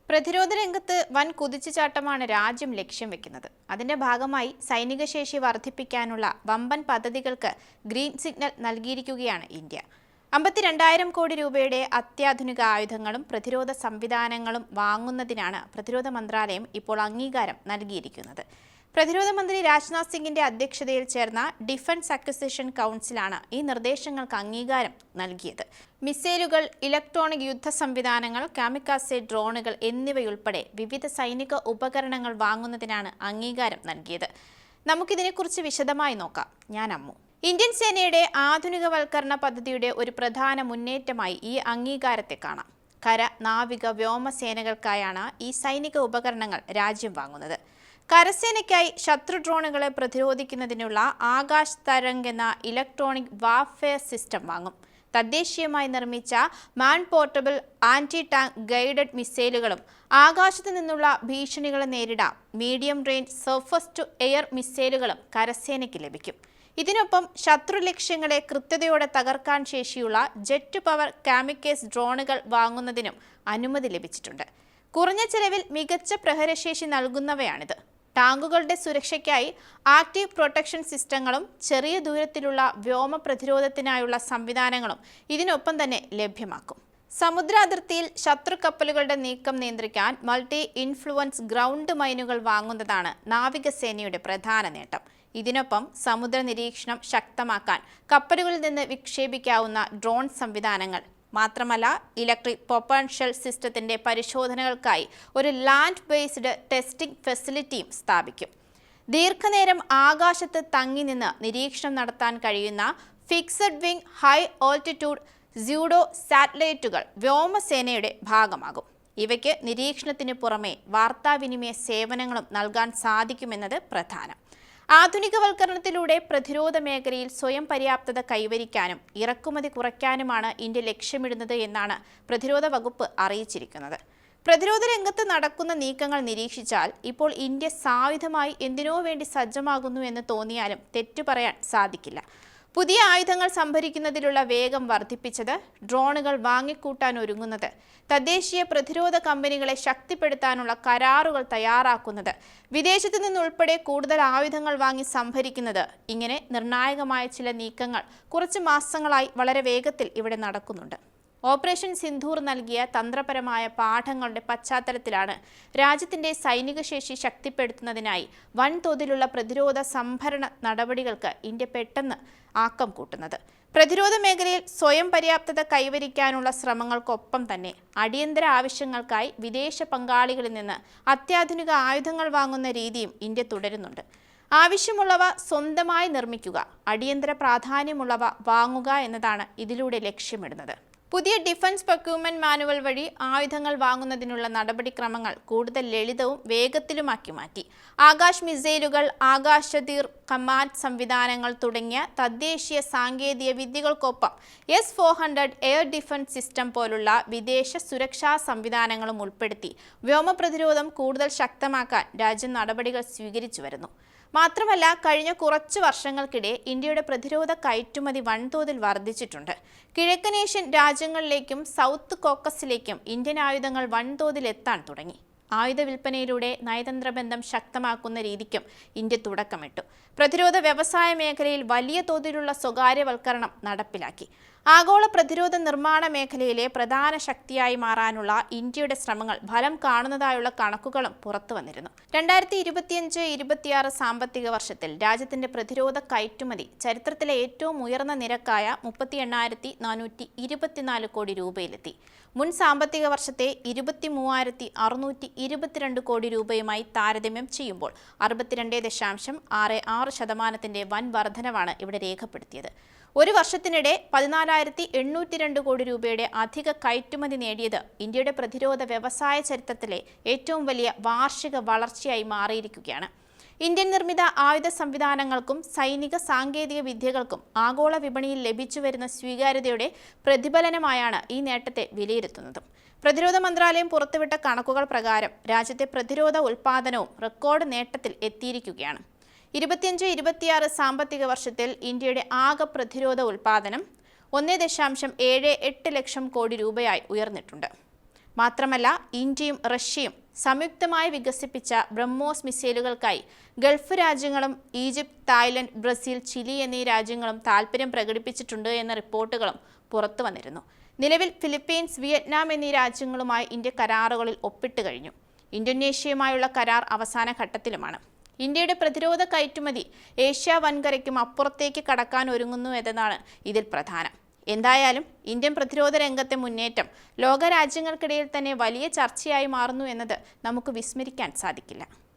പ്രതിരോധ രംഗത്ത് വൻ കുതിച്ചുചാട്ടമാണ് രാജ്യം ലക്ഷ്യം വെക്കുന്നത്. അതിന്റെ ഭാഗമായി സൈനിക ശേഷി വർദ്ധിപ്പിക്കാനുള്ള വമ്പൻ പദ്ധതികൾക്ക് ഗ്രീൻ സിഗ്നൽ നൽകിയിരിക്കുകയാണ് ഇന്ത്യ. 52,000 കോടി രൂപയുടെ അത്യാധുനിക ആയുധങ്ങളും പ്രതിരോധ സംവിധാനങ്ങളും വാങ്ങുന്നതിനാണ് പ്രതിരോധ മന്ത്രാലയം ഇപ്പോൾ അംഗീകാരം നൽകിയിരിക്കുന്നത്. പ്രതിരോധ മന്ത്രി രാജ്നാഥ് സിംഗിന്റെ അധ്യക്ഷതയിൽ ചേർന്ന ഡിഫൻസ് അക്വിസിഷൻ കൗൺസിലാണ് ഈ നിർദ്ദേശങ്ങൾക്ക് അംഗീകാരം നൽകിയത്. മിസൈലുകൾ, ഇലക്ട്രോണിക് യുദ്ധ സംവിധാനങ്ങൾ, കാമിക്കാസെ ഡ്രോണുകൾ എന്നിവയുൾപ്പെടെ വിവിധ സൈനിക ഉപകരണങ്ങൾ വാങ്ങുന്നതിനാണ് അംഗീകാരം നൽകിയത്. നമുക്കിതിനെക്കുറിച്ച് വിശദമായി നോക്കാം. ഞാൻ അമ്മു. ഇന്ത്യൻ സേനയുടെ ആധുനികവൽക്കരണ പദ്ധതിയുടെ ഒരു പ്രധാന മുന്നേറ്റമായി ഈ അംഗീകാരത്തെ കാണാം. കര, നാവിക, വ്യോമസേനകൾക്കായാണ് ഈ സൈനിക ഉപകരണങ്ങൾ രാജ്യം വാങ്ങുന്നത്. കരസേനയ്ക്കായി ശത്രു ഡ്രോണുകളെ പ്രതിരോധിക്കുന്നതിനുള്ള ആകാശ് തരംഗ് എന്ന ഇലക്ട്രോണിക് വാർഫെയർ സിസ്റ്റം വാങ്ങും. തദ്ദേശീയമായി നിർമ്മിച്ച man portable anti tank guided മിസൈലുകളും ആകാശത്തു നിന്നുള്ള ഭീഷണികളെ നേരിടാം medium range surface to air മിസൈലുകളും കരസേനയ്ക്ക് ലഭിക്കും. ഇതിനൊപ്പം ശത്രു ലക്ഷ്യങ്ങളെ കൃത്യതയോടെ തകർക്കാൻ ശേഷിയുള്ള ജെറ്റ് പവർ കാമിക്കേസ് ഡ്രോണുകൾ വാങ്ങുന്നതിനും അനുമതി ലഭിച്ചിട്ടുണ്ട്. കുറഞ്ഞ ചെലവിൽ മികച്ച പ്രഹരശേഷി നൽകുന്നവയാണിത്. ടാങ്കുകളുടെ സുരക്ഷയ്ക്കായി ആക്റ്റീവ് പ്രൊട്ടക്ഷൻ സിസ്റ്റങ്ങളും ചെറിയ ദൂരത്തിലുള്ള വ്യോമ പ്രതിരോധത്തിനായുള്ള സംവിധാനങ്ങളും ഇതിനൊപ്പം തന്നെ ലഭ്യമാക്കും. സമുദ്ര അതിർത്തിയിൽ ശത്രു കപ്പലുകളുടെ നീക്കം നിയന്ത്രിക്കാൻ മൾട്ടി ഇൻഫ്ലുവൻസ് ഗ്രൗണ്ട് മൈനുകൾ വാങ്ങുന്നതാണ് നാവികസേനയുടെ പ്രധാന നേട്ടം. ഇതിനൊപ്പം സമുദ്ര നിരീക്ഷണം ശക്തമാക്കാൻ കപ്പലുകളിൽ നിന്ന് വിക്ഷേപിക്കാവുന്ന ഡ്രോൺ സംവിധാനങ്ങൾ, മാത്രമല്ല ഇലക്ട്രിക് പ്രൊപ്പൽഷൻ സിസ്റ്റത്തിന്റെ പരിശോധനകൾക്കായി ഒരു ലാൻഡ് ബേസ്ഡ് ടെസ്റ്റിംഗ് ഫെസിലിറ്റിയും സ്ഥാപിക്കും. ദീർഘനേരം ആകാശത്ത് തങ്ങി നിന്ന് നിരീക്ഷണം നടത്താൻ കഴിയുന്ന fixed wing high altitude pseudo സാറ്റലൈറ്റുകൾ വ്യോമസേനയുടെ ഭാഗമാകും. ഇവയ്ക്ക് നിരീക്ഷണത്തിന് പുറമെ വാർത്താവിനിമയ സേവനങ്ങളും നൽകാൻ സാധിക്കുമെന്നത് പ്രധാനം. ആധുനികവൽക്കരണത്തിലൂടെ പ്രതിരോധ മേഖലയിൽ സ്വയം പര്യാപ്തത കൈവരിക്കാനും ഇറക്കുമതി കുറയ്ക്കാനുമാണ് ഇന്ത്യ ലക്ഷ്യമിടുന്നത് എന്നാണ് പ്രതിരോധ വകുപ്പ് അറിയിച്ചിരിക്കുന്നത്. പ്രതിരോധ രംഗത്ത് നടക്കുന്ന നീക്കങ്ങൾ നിരീക്ഷിച്ചാൽ ഇപ്പോൾ ഇന്ത്യ സായുധമായി എന്തിനോ വേണ്ടി സജ്ജമാകുന്നു എന്ന് തോന്നിയാലും തെറ്റു പറയാൻ സാധിക്കില്ല. പുതിയ ആയുധങ്ങൾ സംഭരിക്കുന്നതിലുള്ള വേഗം വർദ്ധിപ്പിച്ചത്, ഡ്രോണുകൾ വാങ്ങിക്കൂട്ടാൻ ഒരുങ്ങുന്നത്, തദ്ദേശീയ പ്രതിരോധ കമ്പനികളെ ശക്തിപ്പെടുത്താനുള്ള കരാറുകൾ തയ്യാറാക്കുന്നത്, വിദേശത്തു നിന്നുൾപ്പെടെ കൂടുതൽ ആയുധങ്ങൾ വാങ്ങി സംഭരിക്കുന്നത്, ഇങ്ങനെ നിർണായകമായ ചില നീക്കങ്ങൾ കുറച്ച് മാസങ്ങളായി വളരെ വേഗത്തിൽ ഇവിടെ നടക്കുന്നുണ്ട്. ഓപ്പറേഷൻ സിന്ധൂർ നൽകിയ തന്ത്രപരമായ പാഠങ്ങളുടെ പശ്ചാത്തലത്തിലാണ് രാജ്യത്തിന്റെ സൈനിക ശേഷി ശക്തിപ്പെടുത്തുന്നതിനായി വൻതോതിലുള്ള പ്രതിരോധ സംഭരണ നടപടികൾക്ക് ഇന്ത്യ പെട്ടെന്ന് ആക്കം കൂട്ടുന്നത്. പ്രതിരോധ മേഖലയിൽ സ്വയം പര്യാപ്തത കൈവരിക്കാനുള്ള ശ്രമങ്ങൾക്കൊപ്പം തന്നെ അടിയന്തര ആവശ്യങ്ങൾക്കായി വിദേശ പങ്കാളികളിൽ നിന്ന് അത്യാധുനിക ആയുധങ്ങൾ വാങ്ങുന്ന രീതിയും ഇന്ത്യ തുടരുന്നുണ്ട്. ആവശ്യമുള്ളവ സ്വന്തമായി നിർമ്മിക്കുക, അടിയന്തര പ്രാധാന്യമുള്ളവ വാങ്ങുക എന്നതാണ് ഇതിലൂടെ ലക്ഷ്യമിടുന്നത്. പുതിയ ഡിഫൻസ് പ്രൊക്യൂർമെന്റ് മാനുവൽ വഴി ആയുധങ്ങൾ വാങ്ങുന്നതിനുള്ള നടപടിക്രമങ്ങൾ കൂടുതൽ ലളിതവും വേഗത്തിലുമാക്കി മാറ്റി. ആകാശ് മിസൈലുകൾ, ആകാശതീർ കമാൻഡ് സംവിധാനങ്ങൾ തുടങ്ങിയ തദ്ദേശീയ സാങ്കേതിക വിദ്യകൾക്കൊപ്പം S-400 എയർ ഡിഫൻസ് സിസ്റ്റം പോലുള്ള വിദേശ സുരക്ഷാ സംവിധാനങ്ങളും ഉൾപ്പെടുത്തി വ്യോമ പ്രതിരോധം കൂടുതൽ ശക്തമാക്കാൻ രാജ്യം നടപടികൾ സ്വീകരിച്ചു വരുന്നു. മാത്രമല്ല, കഴിഞ്ഞ കുറച്ചു വർഷങ്ങൾക്കിടെ ഇന്ത്യയുടെ പ്രതിരോധ കയറ്റുമതി വൻതോതിൽ വർദ്ധിച്ചിട്ടുണ്ട്. കിഴക്കനേഷ്യൻ രാജ്യങ്ങളിലേക്കും സൗത്ത് കോക്കസിലേക്കും ഇന്ത്യൻ ആയുധങ്ങൾ വൻതോതിൽ എത്താൻ തുടങ്ങി. ആയുധ വിൽപ്പനയിലൂടെ നയതന്ത്ര ബന്ധം ശക്തമാക്കുന്ന രീതിക്കും ഇന്ത്യ തുടക്കമിട്ടു. പ്രതിരോധ വ്യവസായ മേഖലയിൽ വലിയ തോതിലുള്ള സ്വകാര്യവൽക്കരണം നടപ്പിലാക്കി. ആഗോള പ്രതിരോധ നിർമ്മാണ മേഖലയിലെ പ്രധാന ശക്തിയായി മാറാനുള്ള ഇന്ത്യയുടെ ശ്രമങ്ങൾ ഫലം കാണുന്നതായുള്ള കണക്കുകളും പുറത്തു വന്നിരുന്നു. 2025-26 സാമ്പത്തിക വർഷത്തിൽ രാജ്യത്തിന്റെ പ്രതിരോധ കയറ്റുമതി ചരിത്രത്തിലെ ഏറ്റവും ഉയർന്ന നിരക്കായ 38,424 കോടി രൂപയിലെത്തി. മുൻ സാമ്പത്തിക വർഷത്തെ 23,622 കോടി രൂപയുമായി താരതമ്യം ചെയ്യുമ്പോൾ 62.66% വൻ വർധനവാണ് ഇവിടെ രേഖപ്പെടുത്തിയത്. ഒരു വർഷത്തിനിടെ 14,802 കോടി രൂപയുടെ അധിക കയറ്റുമതി നേടിയത് ഇന്ത്യയുടെ പ്രതിരോധ വ്യവസായ ചരിത്രത്തിലെ ഏറ്റവും വലിയ വാർഷിക വളർച്ചയായി മാറിയിരിക്കുകയാണ്. ഇന്ത്യൻ നിർമ്മിത ആയുധ സംവിധാനങ്ങൾക്കും സൈനിക സാങ്കേതിക വിദ്യകൾക്കും ആഗോള വിപണിയിൽ ലഭിച്ചുവരുന്ന സ്വീകാര്യതയുടെ പ്രതിഫലനമായാണ് ഈ നേട്ടത്തെ വിലയിരുത്തുന്നത്. പ്രതിരോധ മന്ത്രാലയം പുറത്തുവിട്ട കണക്കുകൾ പ്രകാരം രാജ്യത്തെ പ്രതിരോധ ഉൽപ്പാദനവും റെക്കോർഡ് നേട്ടത്തിൽ എത്തിയിരിക്കുകയാണ്. 25-26 സാമ്പത്തിക വർഷത്തിൽ ഇന്ത്യയുടെ ആകെ പ്രതിരോധ ഉൽപ്പാദനം 1.78 ലക്ഷം കോടി രൂപയായി ഉയർന്നിട്ടുണ്ട്. മാത്രമല്ല, ഇന്ത്യയും റഷ്യയും സംയുക്തമായി വികസിപ്പിച്ച ബ്രഹ്മോസ് മിസൈലുകൾക്കായി ഗൾഫ് രാജ്യങ്ങളും ഈജിപ്ത്, തായ്ലൻഡ്, ബ്രസീൽ, ചിലി എന്നീ രാജ്യങ്ങളും താൽപ്പര്യം പ്രകടിപ്പിച്ചിട്ടുണ്ട് എന്ന റിപ്പോർട്ടുകളും പുറത്തു വന്നിരുന്നു. നിലവിൽ ഫിലിപ്പീൻസ്, വിയറ്റ്നാം എന്നീ രാജ്യങ്ങളുമായി ഇന്ത്യ കരാറുകളിൽ ഒപ്പിട്ട് കഴിഞ്ഞു. ഇന്തോനേഷ്യയുമായുള്ള കരാർ അവസാന ഘട്ടത്തിലുമാണ്. ഇന്ത്യയുടെ പ്രതിരോധ കയറ്റുമതി ഏഷ്യ വൻകരയ്ക്കും അപ്പുറത്തേക്ക് കടക്കാൻ ഒരുങ്ങുന്നു എന്നതാണ് ഇതിൽ പ്രധാനം. എന്തായാലും ഇന്ത്യൻ പ്രതിരോധ രംഗത്തെ മുന്നേറ്റം ലോകരാജ്യങ്ങൾക്കിടയിൽ തന്നെ വലിയ ചർച്ചയായി മാറുന്നു എന്നത് നമുക്ക് വിസ്മരിക്കാൻ സാധിക്കില്ല.